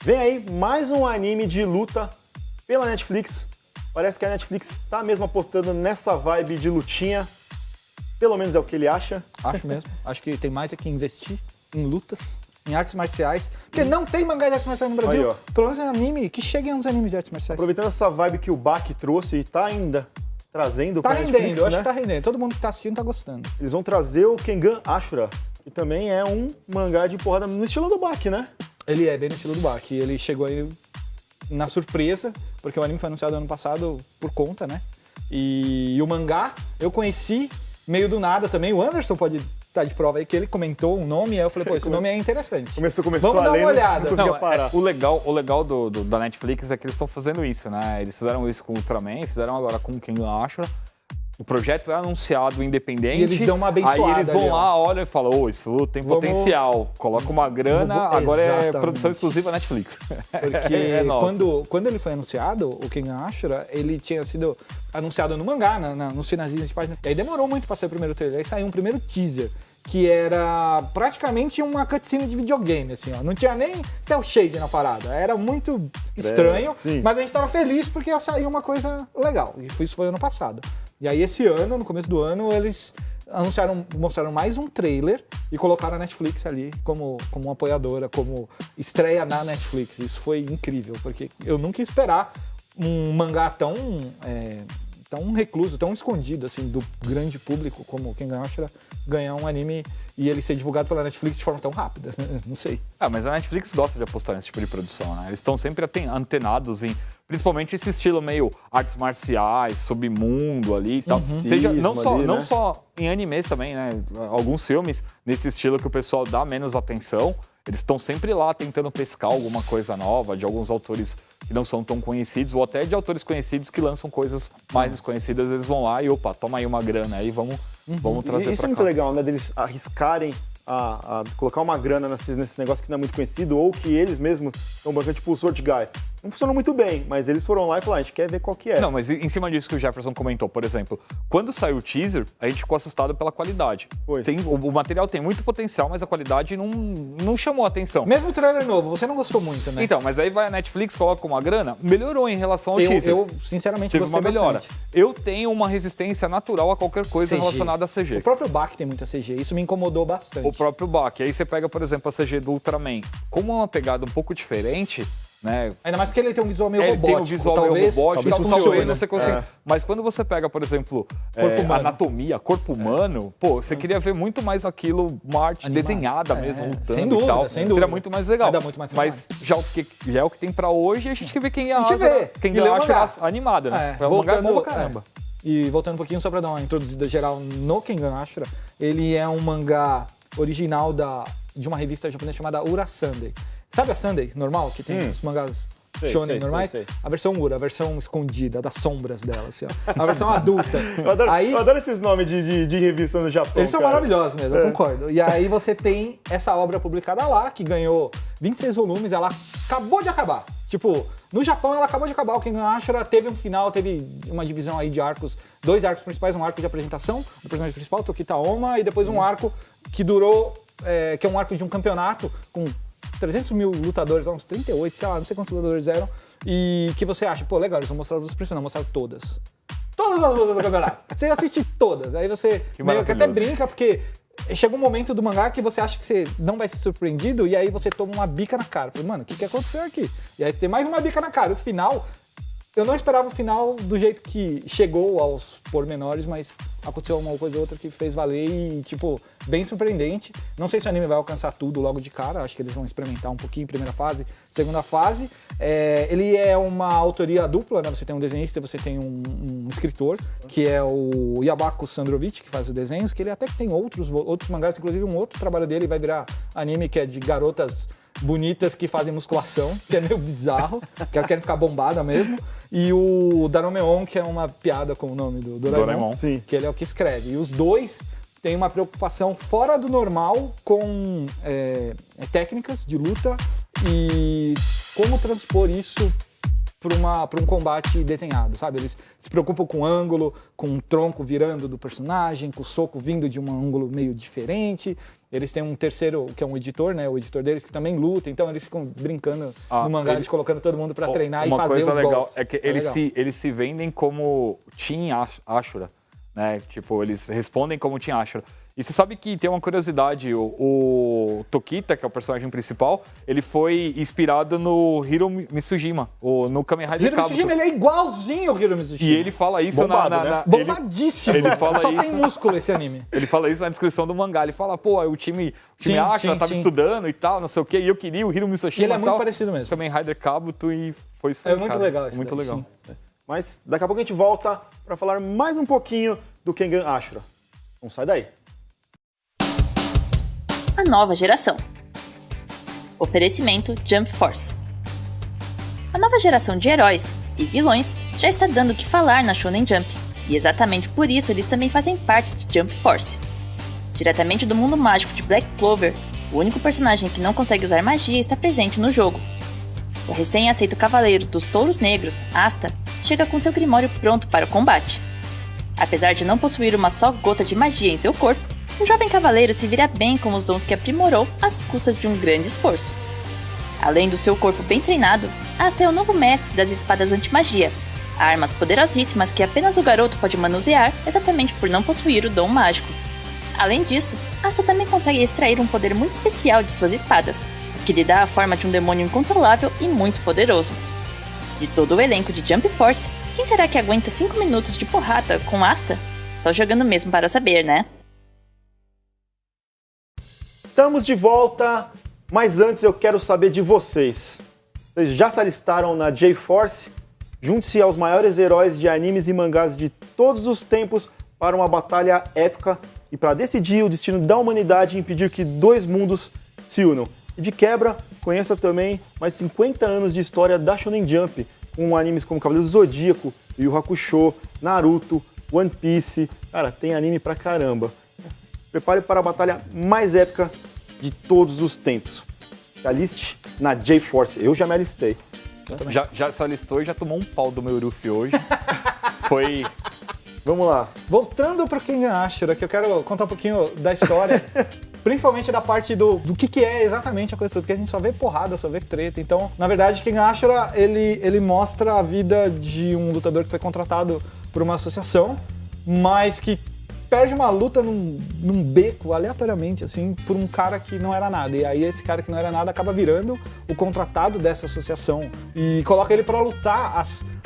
Vem aí mais um anime de luta pela Netflix. Parece que a Netflix tá mesmo apostando nessa vibe de lutinha. Pelo menos é o que ele acha. Acho mesmo. Acho que tem mais é que investir em lutas, em artes marciais. Porque não tem mangá de artes marciais no Brasil. Aí, pelo menos é anime, que cheguem uns animes de artes marciais. Aproveitando essa vibe que o Baki trouxe e tá ainda trazendo Tá pra rendendo, Netflix, eu acho né? que tá rendendo. Todo mundo que tá assistindo tá gostando. Eles vão trazer o Kengan Ashura, que também é um mangá de porrada no estilo do Baki, né? Ele é bem no estilo do Baki. Ele chegou aí na surpresa, porque o anime foi anunciado ano passado por conta, né? E o mangá eu conheci meio do nada também. O Anderson pode estar de prova aí que ele comentou um nome, aí eu falei, pô, esse nome é interessante. Começou Vamos a dar ler, uma olhada. não conseguia parar. O legal da Netflix é que eles estão fazendo isso, né? Eles fizeram isso com o Ultraman, fizeram agora com o Kengan Ashura. O projeto é anunciado independente. E eles dão uma abençoada. Aí eles vão ali, lá, olham e falam, ô, isso tem potencial. Coloca uma grana, agora é Exatamente. produção exclusiva Netflix. Porque É nosso. quando ele foi anunciado, o Kengan Ashura, ele tinha sido anunciado no mangá, nos finalzinhos de página. E aí demorou muito pra sair o primeiro trailer. Aí saiu um primeiro teaser, que era praticamente uma cutscene de videogame, assim, ó. Não tinha nem cel shade na parada. Era muito estranho, sim. mas a gente tava feliz porque ia sair uma coisa legal. E isso foi ano passado. E aí esse ano, no começo do ano, eles mostraram mais um trailer e colocaram a Netflix ali como apoiadora, como estreia na Netflix. Isso foi incrível, porque eu nunca ia esperar um mangá tão recluso, tão escondido, assim, do grande público como Kengan Ashura ganhar um anime e ele ser divulgado pela Netflix de forma tão rápida. Não sei. Mas a Netflix gosta de apostar nesse tipo de produção, né? Eles estão sempre antenados em, principalmente esse estilo meio artes marciais, submundo ali e tal. Seja, não só em animes também, né? Alguns filmes nesse estilo que o pessoal dá menos atenção. Eles estão sempre lá tentando pescar alguma coisa nova de alguns autores que não são tão conhecidos, ou até de autores conhecidos que lançam coisas mais desconhecidas. Eles vão lá e, opa, toma aí uma grana aí, vamos trazer pra cá. Isso é muito legal, né? Deles arriscarem a colocar uma grana nesse negócio que não é muito conhecido, ou que eles mesmos estão bancando, tipo o Sword Guy. Não funcionou muito bem, mas eles foram lá e falaram, a gente quer ver qual que é. Não, mas em cima disso que o Jefferson comentou, por exemplo, quando saiu o teaser, a gente ficou assustado pela qualidade. Foi. O material tem muito potencial, mas a qualidade não chamou a atenção. Mesmo o trailer novo, você não gostou muito, né? Então, mas aí vai a Netflix, coloca uma grana, melhorou em relação ao teaser. Eu sinceramente, Teve gostei uma melhora. bastante. Eu tenho uma resistência natural a qualquer coisa CG. relacionada a CG. O próprio Baki tem muita CG, isso me incomodou bastante. O próprio Baki. Aí você pega, por exemplo, a CG do Ultraman. Como é uma pegada um pouco diferente, né? Ainda mais porque ele tem um visual meio Ele robótico. tem um visual talvez, meio robótico, talvez talvez funcione. você consiga. Mas quando você pega, por exemplo, humano. anatomia, corpo humano, pô, você queria ver muito mais aquilo, uma arte Animado. desenhada mesmo, lutando sem dúvida, e tal. sem dúvida. Seria muito mais legal. Vai dar muito mais mas já é o que tem pra hoje, a gente quer ver quem A gente vê. quem E lê o acha mangá. animada, né? É, O mangá é bom pra caramba. E voltando um pouquinho, só pra dar uma introduzida geral no Kengan Ashura, ele é um mangá original de uma revista japonesa chamada Ura Sunday. Sabe a Sunday normal, que tem os mangás shonen normais? Sei. A versão Ura, a versão escondida, das sombras dela, assim, ó. A versão adulta. Eu adoro esses nomes de revista no Japão. Eles são maravilhosos mesmo, eu concordo. E aí você tem essa obra publicada lá, que ganhou 26 volumes, ela acabou de acabar. Tipo, no Japão ela acabou de acabar, o Kengan Ashura teve um final, teve uma divisão aí de arcos, 2 arcos principais, um arco de apresentação do personagem principal, Tokita Oma, e depois um arco que durou, que é um arco de um campeonato com 300 mil lutadores, uns 38, sei lá, não sei quantos lutadores eram, e que você acha, pô, legal, eles vão mostrar as lutas principais, não, mostraram todas. Todas as lutas do campeonato. Você assiste todas, aí você meio que até brinca, porque chega um momento do mangá que você acha que você não vai ser surpreendido, e aí você toma uma bica na cara. Falei, mano, o que aconteceu aqui? E aí você tem mais uma bica na cara. O final, eu não esperava o final do jeito que chegou aos pormenores, mas aconteceu uma coisa ou outra que fez valer e, tipo, bem surpreendente. Não sei se o anime vai alcançar tudo logo de cara, acho que eles vão experimentar um pouquinho, primeira fase, segunda fase. Ele é uma autoria dupla, né? Você tem um desenhista e você tem um escritor, que é o Yabako Sandrovich, que faz os desenhos, que ele até que tem outros mangás, inclusive um outro trabalho dele vai virar anime, que é de garotas bonitas que fazem musculação, que é meio bizarro, que elas querem ficar bombada mesmo. E o Daromeon, que é uma piada com o nome do Doraemon, sim. Que ele é o que escreve. E os dois têm uma preocupação fora do normal com técnicas de luta e como transpor isso para um combate desenhado, sabe? Eles se preocupam com o ângulo, com o tronco virando do personagem, com o soco vindo de um ângulo meio diferente. Eles têm um terceiro, que é um editor, né? O editor deles que também luta. Então eles ficam brincando no mangá, de colocando todo mundo pra treinar e fazer os golpes. Uma coisa legal é que eles se vendem como Team Ashura, né? Tipo, eles respondem como Team Ashura. E você sabe que tem uma curiosidade, o Tokita, que é o personagem principal, ele foi inspirado no Hiro Mitsujima, no Kamen Rider Kabuto. Hiro Mitsujima, ele é igualzinho ao Hiro Mitsujima. E ele fala isso Bombadíssimo! Ele fala Só isso, tem músculo esse anime. Ele fala isso na descrição do mangá. Ele fala, pô, o time Ashura tava estudando e tal, não sei o quê, e eu queria o Hiro Mitsujima. E ele é muito parecido mesmo. Kamen Rider Kabuto e foi isso. É muito legal isso. Muito legal. Sim. Mas daqui a pouco a gente volta para falar mais um pouquinho do Kengan Ashura. Não sai daí. A nova geração. Oferecimento Jump Force. A nova geração de heróis e vilões já está dando o que falar na Shonen Jump, e exatamente por isso eles também fazem parte de Jump Force. Diretamente do mundo mágico de Black Clover, o único personagem que não consegue usar magia está presente no jogo. O recém-aceito cavaleiro dos Touros Negros, Asta, chega com seu grimório pronto para o combate. Apesar de não possuir uma só gota de magia em seu corpo, o jovem cavaleiro se vira bem com os dons que aprimorou às custas de um grande esforço. Além do seu corpo bem treinado, Asta é o novo mestre das espadas anti-magia, armas poderosíssimas que apenas o garoto pode manusear exatamente por não possuir o dom mágico. Além disso, Asta também consegue extrair um poder muito especial de suas espadas, o que lhe dá a forma de um demônio incontrolável e muito poderoso. De todo o elenco de Jump Force, quem será que aguenta 5 minutos de porrada com Asta? Só jogando mesmo para saber, né? Estamos de volta, mas antes eu quero saber de vocês. Vocês já se alistaram na J-Force? Junte-se aos maiores heróis de animes e mangás de todos os tempos para uma batalha épica e para decidir o destino da humanidade e impedir que dois mundos se unam. E de quebra, conheça também mais 50 anos de história da Shonen Jump, com animes como Cavaleiros do Zodíaco, Yu Yu Hakusho, Naruto, One Piece. Cara, tem anime pra caramba. Prepare para a batalha mais épica de todos os tempos. Se aliste na J-Force. Eu já me alistei. Já se alistou e já tomou um pau do meu Uruf hoje. Foi... Vamos lá. Voltando pro Kengan Ashura, que eu quero contar um pouquinho da história, principalmente da parte do que é exatamente a coisa toda, porque a gente só vê porrada, só vê treta. Então, na verdade, Kengan Ashura, ele mostra a vida de um lutador que foi contratado por uma associação, mas que perde uma luta num beco, aleatoriamente, assim, por um cara que não era nada. E aí esse cara que não era nada acaba virando o contratado dessa associação e coloca ele pra lutar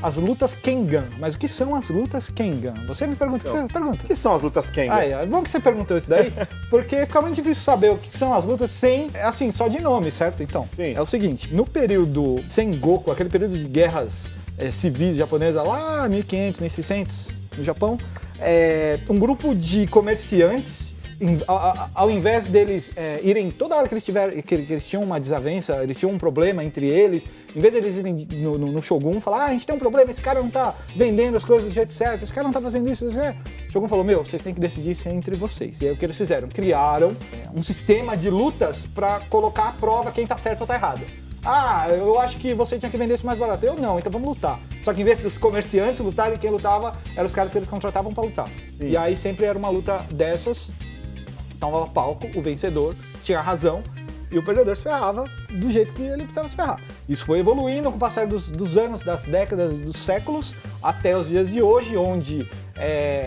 as lutas Kengan. Mas o que são as lutas Kengan? Você me pergunta. O que são as lutas Kengan? É bom que você perguntou isso daí, porque fica muito difícil saber o que são as lutas sem, assim, só de nome, certo? Então, sim. É o seguinte, no período Sengoku, aquele período de guerras civis japonesas lá, 1500, 1600, no Japão, um grupo de comerciantes, ao invés deles irem, toda hora que eles tinham uma desavença, eles tinham um problema entre eles, em vez deles irem no Shogun falar, a gente tem um problema, esse cara não tá vendendo as coisas do jeito certo, esse cara não tá fazendo isso, o Shogun falou, vocês têm que decidir isso entre vocês. E aí o que eles fizeram? Criaram um sistema de lutas pra colocar à prova quem tá certo ou tá errado. Eu acho que você tinha que vender isso mais barato. Eu não, então vamos lutar. Só que em vez dos comerciantes lutarem, quem lutava eram os caras que eles contratavam pra lutar. Sim. E aí sempre era uma luta dessas, tomava palco, o vencedor tinha razão e o perdedor se ferrava do jeito que ele precisava se ferrar. Isso foi evoluindo com o passar dos anos, das décadas, dos séculos, até os dias de hoje, onde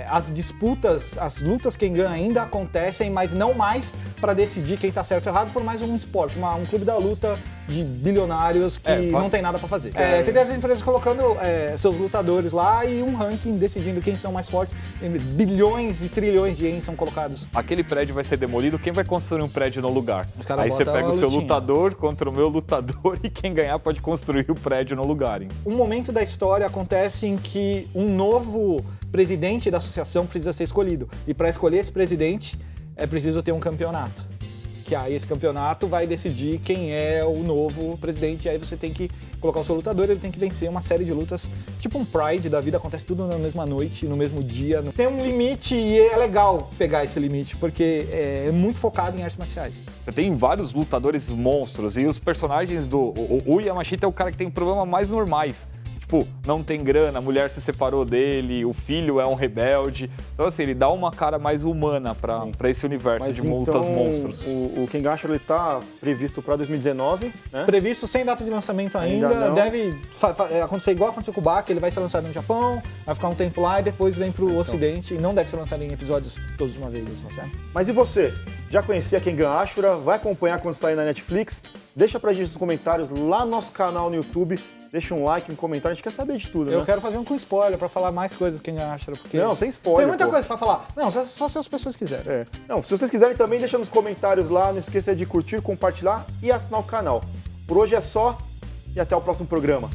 as disputas, as lutas Kengan ainda acontecem, mas não mais para decidir quem tá certo ou errado, por mais um esporte, um clube da luta de bilionários que não tem nada para fazer. Você tem as empresas colocando seus lutadores lá e um ranking decidindo quem são mais fortes. Bilhões e trilhões de ienes são colocados. Aquele prédio vai ser demolido, quem vai construir um prédio no lugar? Aí você botam pega o seu lutador contra o meu lutador e quem ganhar pode construir o prédio no lugar. Hein? Um momento da história acontece em que um novo presidente da associação precisa ser escolhido. E para escolher esse presidente é preciso ter um campeonato. Que aí esse campeonato vai decidir quem é o novo presidente. E aí você tem que colocar o seu lutador, ele tem que vencer uma série de lutas, tipo um Pride da vida, acontece tudo na mesma noite, no mesmo dia. Tem um limite e é legal pegar esse limite, porque é muito focado em artes marciais. Você tem vários lutadores monstros e os personagens o Yamashita é o cara que tem problemas mais normais. tipo, não tem grana, a mulher se separou dele, o filho é um rebelde. Então, assim, ele dá uma cara mais humana pra esse universo de lutas monstros. O Ken Ashura, ele tá previsto pra 2019, né? Previsto sem data de lançamento ainda. Deve acontecer igual aconteceu com o Bach, ele vai ser lançado no Japão, vai ficar um tempo lá e depois vem pro Ocidente. E não deve ser lançado em episódios todos de uma vez, assim, certo? Mas e você? Já conhecia Kengan Ashura? Vai acompanhar quando sair na Netflix? Deixa pra gente nos comentários lá no nosso canal no YouTube. Deixa um like, um comentário, a gente quer saber de tudo, né? Eu quero fazer um com spoiler pra falar mais coisas do Kengan Ashura, porque... Não, sem spoiler, tem muita coisa pra falar. Não, só se as pessoas quiserem. Não, se vocês quiserem também, deixa nos comentários lá. Não esqueça de curtir, compartilhar e assinar o canal. Por hoje é só e até o próximo programa.